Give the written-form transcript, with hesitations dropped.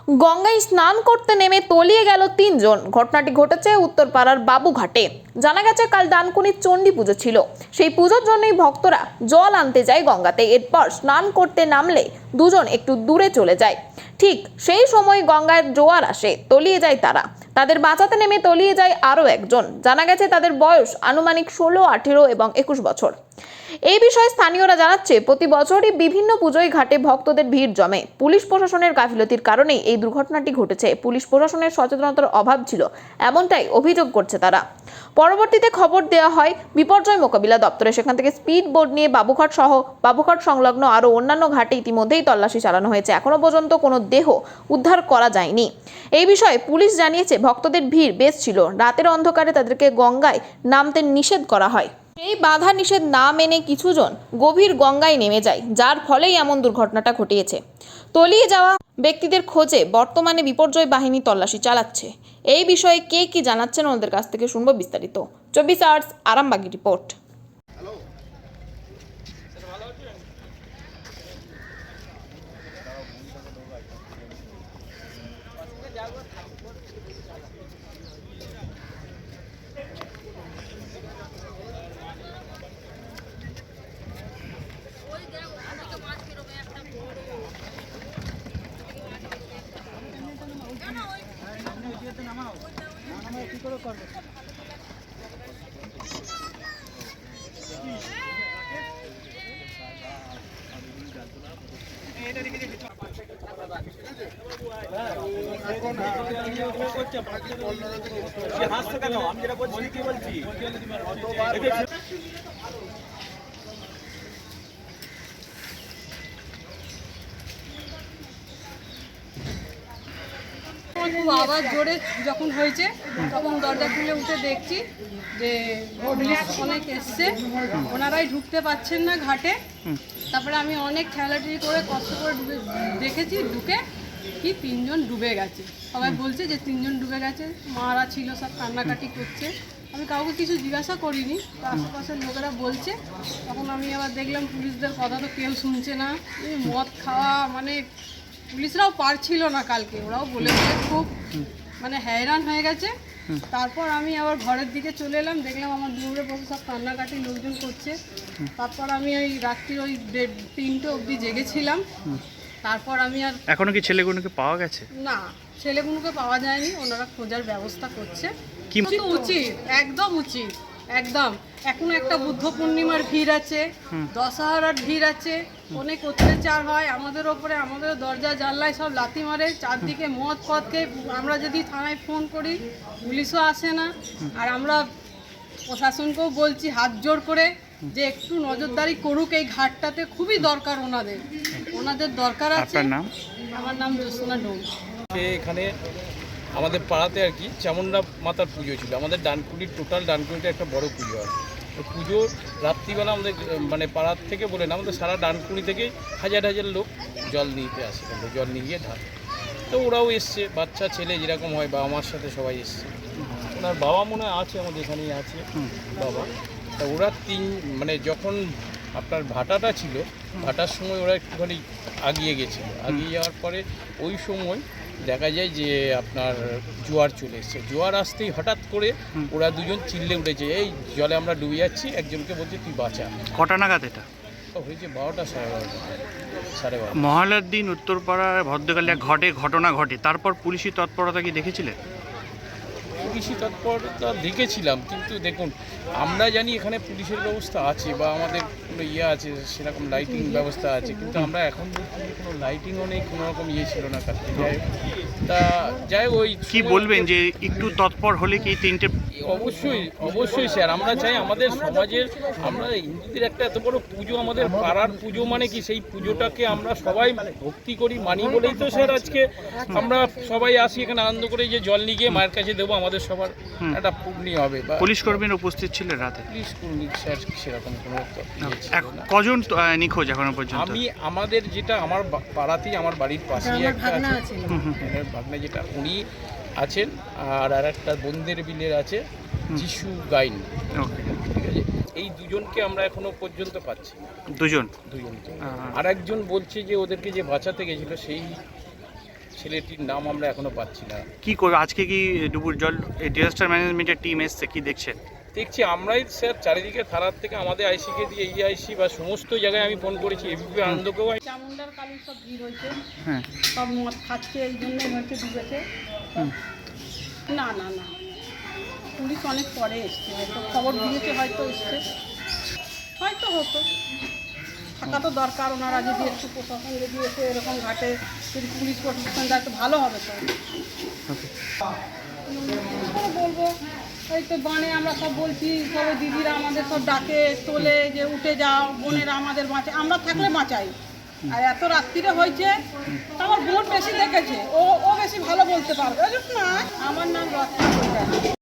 গঙ্গায় স্নান করতে নেমে তলিয়ে গেল তিনজন। ঘটনাটি ঘটেছে উত্তরপাড়ার বাবুঘাটে। জানা গেছে কাল ডানকুনির চণ্ডী পুজো ছিল, সেই পুজোর জন্যই ভক্তরা জল আনতে যায় গঙ্গাতে। এরপর স্নান করতে নামলে দুজন একটু দূরে চলে যায়। ঠিক সেই সময় গঙ্গায় জোয়ার আসে, তলিয়ে যায় তারা। তাদের বাঁচাতে নেমে তলিয়ে যায় আরও একজন। জানা গেছে তাদের বয়স আনুমানিক 16, 18 এবং 21 বছর। এই বিষয়ে স্থানীয়রা জানাচ্ছে, প্রতি বছরই বিভিন্ন পুজোয় ঘাটে ভক্তদের ভিড় জমে। পুলিশ প্রশাসনের গাফিলতির কারণেই এই দুর্ঘটনাটি ঘটেছে। পুলিশ প্রশাসনের সচেতনতার অভাব ছিল, এমনটাই অভিযোগ করছে তারা। পরবর্তীতে খবর দেওয়া হয় বিপর্যয় মোকাবিলা দপ্তরে। সেখান থেকে স্পিড বোট নিয়ে বাবুঘাট সহ বাবুঘাট সংলগ্ন আরও অন্যান্য ঘাটে ইতিমধ্যেই তল্লাশি চালানো হয়েছে। এখনো পর্যন্ত কোনো দেহ উদ্ধার করা যায়নি। এই বিষয়ে পুলিশ জানিয়েছে, ভক্তদের ভিড় বেশ ছিল। রাতের অন্ধকারে তাদেরকে গঙ্গায় নামতে নিষেধ করা হয়। এই বাধা নিষেধ না মেনে কিছুজন গভীর গঙ্গায় নেমে যায়, যার ফলেই এমন দুর্ঘটনাটা ঘটিয়েছে। তলিয়ে যাওয়া ব্যক্তিদের খোঁজে বর্তমানে বিপর্যয় বাহিনী তল্লাশি চালাচ্ছে। এই বিষয়ে কে কি জানাচ্ছেন ওদের কাছ থেকে শুনবো বিস্তারিত। 24 আওয়ার্স আরামবাগী রিপোর্ট। খুব আওয়াজ জোরে যখন হয়েছে তখন দরজা খুলে উঠে দেখছি যে পুলিশ অনেক এসছে, ওনারাই ঢুকতে পারছেন না ঘাটে। তারপরে আমি অনেক ঠেলাঠেলি করে কষ্ট করে দেখেছি, ঢুকে কি তিনজন ডুবে গেছে। সবাই বলছে যে তিনজন ডুবে গেছে, মারা ছিল, সব কান্নাকাটি করছে। আমি কাউকে কিছু জিজ্ঞাসা করিনি, তো আশেপাশের লোকেরা বলছে। তখন আমি আবার দেখলাম পুলিশদের কথা তো কেউ শুনছে না। এই মদ খাওয়া মানে পুলিশরাও পারছিল না কালকে, ওরাও বলেছে খুব মানে হয়রান হয়ে গেছে। তারপর আমি আবার ঘরের দিকে চলে এলাম, দেখলাম আমার দূরে বসে সব কান্নাকাটি লোকজন করছে। তারপর আমি ওই রাত্রি ওই 3টে অবধি জেগেছিলাম। তারপর আমি আর এখনো কি ছেলেগুলোকে পাওয়া গেছে? না, ছেলেগুলোকে পাওয়া যায়নি, ওনারা খোঁজার ব্যবস্থা করছে। কি উচিত, একদম উচিত, একদম। এখনো একটা বুদ্ধ পূর্ণিমার ভিড় আছে, দশহরার ভিড় আছে, অনেক অত্যাচার হয় আমাদের ওপরে, আমাদের দরজা জানলায় সব লাথি মারে, চারদিকে মদ পথকে। আমরা যদি থানায় ফোন করি পুলিশও আসে না। আর আমরা প্রশাসনকেও বলছি হাত জোর করে যে একটু নজরদারি করুক এই ঘাটটাতে, খুবই দরকার ওনাদের দরকার আছে। আমার নাম জ্যোৎস্না ডোম। এখানে আমাদের পাড়াতে আর কি চামুন্ডা মাতার পুজো ছিল। আমাদের ডানকুনির টোটাল ডানকুনিটা একটা বড় পুজো হয়। তো পুজো রাত্রিবেলা আমাদের মানে পাড়ার থেকে বলে না, আমাদের সারা ডানকুনি থেকে হাজার হাজার লোক জল নিতে আসে, কিন্তু জল নিয়ে গিয়ে ঢালে। তো ওরাও এসছে, বাচ্চা ছেলে যেরকম হয়, বাবা মার সাথে সবাই এসছে। ওনার বাবা মনে হয় আছে, আমাদের এখানেই আছে বাবা। তা ওরা মানে যখন আপনার ভাটাটা ছিল, ভাটার সময় ওরা একটুখানি আগিয়ে গেছিলো। আগিয়ে যাওয়ার পরে ওই সময় দেখা যায় যে আপনার জোয়ার চলে এসছে। জোয়ার আসতেই হঠাৎ করে ওরা দুজন চিল্লে উঠেছে, এই জলে আমরা ডুবে যাচ্ছি। একজনকে বলছে তুই বাঁচা। কটা নাগাদ এটা হয়েছে? 12টা, সাড়ে 12টা। মহালয়ার দিন উত্তরপাড়ার ভদ্রকালিয়া ঘটনা ঘটে, তারপর পুলিশি তৎপরতা কি দেখেছিলেন? পুলিশি তৎপরতা দেখেছিলাম, কিন্তু দেখুন আমরা জানি এখানে পুলিশের ব্যবস্থা আছে বা আমাদের কোনো আছে, সেরকম লাইটিং ব্যবস্থা আছে, কিন্তু আমরা এখন কোনো লাইটিংও নেই, কোনো রকম ছিল না কাছে। যাই ওই কি বলবেন যে একটু তৎপর হলে কি তিনটে? অবশ্যই স্যার, আমরা চাই আমাদের সমাজের, আমরা হিন্দুদের একটা এত বড় পুজো, আমাদের পাড়ার পুজো, মানে কি সেই পুজোটাকে আমরা সবাই ভক্তি করি, মানি বলেই তো স্যার আজকে আমরা সবাই আসি এখানে আনন্দ করে, যে জল নিয়ে গিয়ে মায়ের কাছে দেবো, আমাদের সবার একটা পূর্ণি হবে। বা পুলিশ কর্মীরা উপস্থিত ছিলেন রাতে? পুলিশ কর্মী স্যার সেরকম কোনো কজন নিখোঁজ এখনো পর্যন্ত? আমি আমাদের যেটা আমার পাড়াতেই, আমার বাড়ির পাশেই একটা আছে ভাগনা, যেটা উনি আছেন, আর একটা বন্দের বিলের আছে যিশু গাইন। ঠিক আছে, এই দুজনকে আমরা এখনো পর্যন্ত পাচ্ছি। দুজনকে। আর একজন বলছে যে ওদেরকে যে বাঁচাতে গেছিল সেই ছেলেটির নাম আমরা এখনো পাচ্ছি না। কি করবে আজকে? কি ডুবুর জল ডিজাস্টার ম্যানেজমেন্টের টিম এসছে, কি দেখছেন? দেখছি আমরাই স্যার চারিদিকে থানার থেকে আমাদের আইসিকে দিয়ে ইআইসি বা সমস্ত জায়গায় আমি ফোন করেছি, এবিপি আনন্দকেও। চামুন্ডার কালীর সব ভিড় হয়েছে, হ্যাঁ, সব মদ খাচ্ছে, এই জন্যই হচ্ছে ডুবেছে। না না না, পুলিশ অনেক পরে এসছে, হয়তো খবর দিয়েছে, হয়তো এসছে, হয়তো হতো। থাকা তো দরকার, ওনারা যদি একটু প্রশাসন যদি এসে এরকম ঘাটে যদি পুলিশ প্রশাসন একটু ভালো হবে তো। বলবো এই তো বানে আমরা সব বলছি, সবাই দিদিরা আমাদের সব ডাকে তোলে যে উঠে যাও, বোনেরা আমাদের বাঁচায়, আমরা থাকলে বাঁচাই। আর এত রাত্রিরে হয়েছে, আমার বোন বেশি দেখেছে, ও বেশি ভালো বলতে পারবে। না, আমার নাম রত্না।